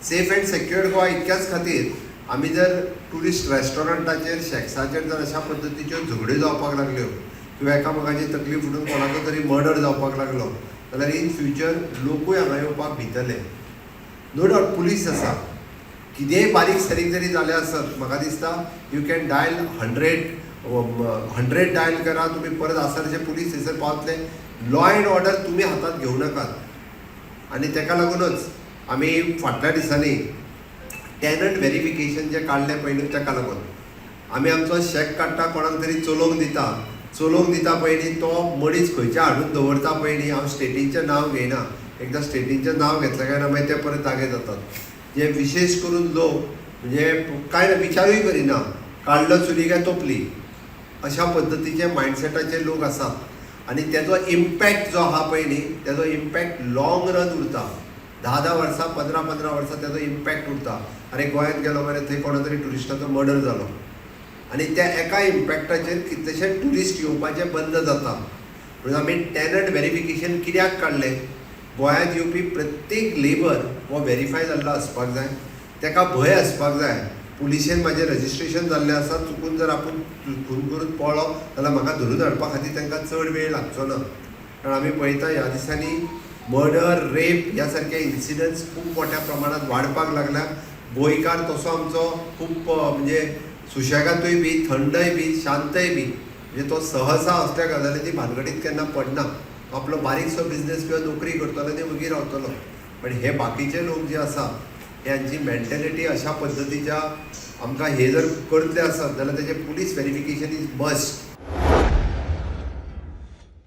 Safe and secured Goa इतक्याच खातीर आमी जर ट्युरिस्ट रेस्टॉरंटाचेर शॅक्साचेर जर अशा पद्दतीच्यो झगड्यो जावपाक लागल्यो किंवा एकामेकाची तकली फुटून कोणाचो तरी मर्डर जावपाक लागलो जाल्यार इन फ्युचर लोकूय हांगा येवपाक भितले. नो डावट पुलीस आसा, कितेंय बारीक सारीक जरी जालें आसत म्हाका दिसता यू कॅन डायल 100 डायल करा, तुमी परत आसरचे पुलीस थंयसर पावतले. लॉ अँड ऑर्डर तुमी हातांत घेवं नाकात आनी ताका लागूनच आमी फाटल्या दिसांनी टॅनंट व्हेरिफिकेशन जें काडलें पळय न्हू ताका लागून आमी आमचो चॅक काडटा कोणाक तरी चलोवंक दिता पळय न्ही तो मनीस खंयच्या हाडून दवरता पळय न्ही हांव स्टेटींचें नांव घेयना, एकदां स्टेटींचें नांव घेतलें काय ना मागीर ते परत जागे जातात. जे विशेश करून लोक म्हणजे कांय ना विचारूय करिना, काडलो चुली काय तोपली अशा पद्दतीचे मायंडसेटाचे लोक आसात आनी तेजो इम्पॅक्ट जो आहा पळय न्ही तेजो इम्पॅक्ट लॉंग रन उरता. 10 वर्सां 15 वर्सां तेजो इम्पॅक्ट उरता. अरे गोंयांत गेलो मरे थंय कोणा तरी ट्युरिस्टाचो मर्डर जालो आनी त्या एका इम्पॅक्टाचेर कितलेशे ट्युरिस्ट येवपाचें बंद जाता. म्हणून आमी टॅनंट व्हेरिफिकेशन कित्याक काडलें? गोंयांत येवपी प्रत्येक लेबर हो व्हेरीफाय जाल्लो आसपाक जाय, ताका भंय आसपाक जाय. पुलिशेन म्हाजें रजिस्ट्रेशन जाल्लें आसा, चुकून जर आपूण खून करून पळो जाल्यार म्हाका धरून हाडपा खातीर तांकां चड वेळ लागचो ना. कारण आमी पळयता ह्या दिसांनी मर्डर, रेप ह्या सारके इन्सिडंट्स खूब मोठ्या प्रमाणांत वाडपाक लागल्या. गोंयकार तसो आमचो खूब म्हणजे सुशेगादूय बी, थंडय बी, शांतय बी, म्हणजे तो सहसा असल्या गजालींनी भानगडीत केन्ना पडना. आपलो बारीकसो बिझनेस किंवा नोकरी करतलो आनी वगीर रावतलो. पण हे बाकीचे लोक जे आसा यांची मेंटॅलिटी अशा पद्दतीच्या आमकां हे जर करतले आसत जाल्यार तेजें पुलीस व्हेरिफिकेशन इज मस्ट.